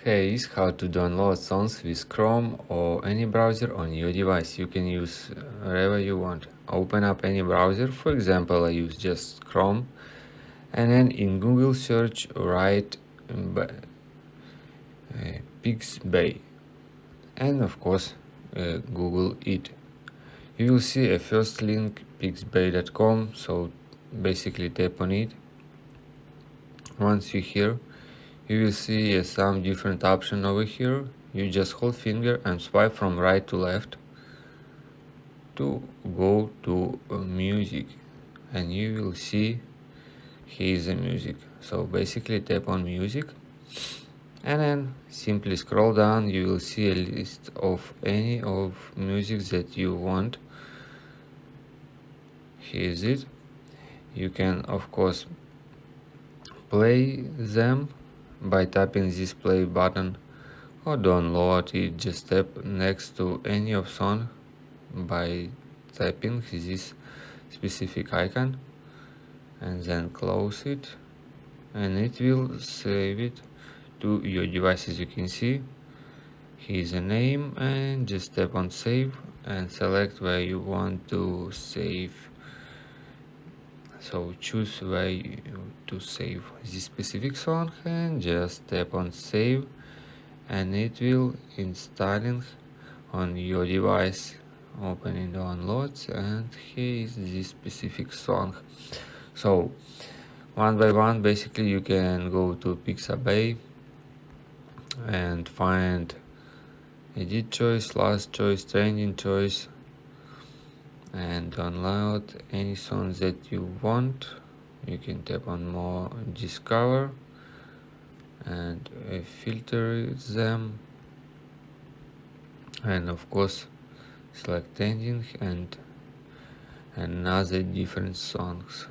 Hey, is how to download songs with Chrome or any browser on your device. You can use wherever you want. Open up any browser. For example, I use just Chrome, and then in Google search write Pixabay, and of course Google it. You will see a first link pixabay.com, so basically tap on it. Once you're here, you will see some different option over here. You just hold finger and swipe from right to left to go to music, and you will see here is the music. So basically tap on music and then simply scroll down. You will see a list of any of music that you want. Here is it. You can of course play them by tapping this play button, or download it. Just tap next to any of song by tapping this specific icon and then close it, and it will save it to your device. As you can see, here's a name, and just tap on save and select where you want to save. So choose where to save this specific song and just tap on save, and it will installing on your device. Opening downloads, and here is this specific song. So one by one, basically you can go to Pixabay and find edit choice, last choice, trending choice, and download any song that you want. You can tap on more, discover, and filter them, and of course select trending and another different songs.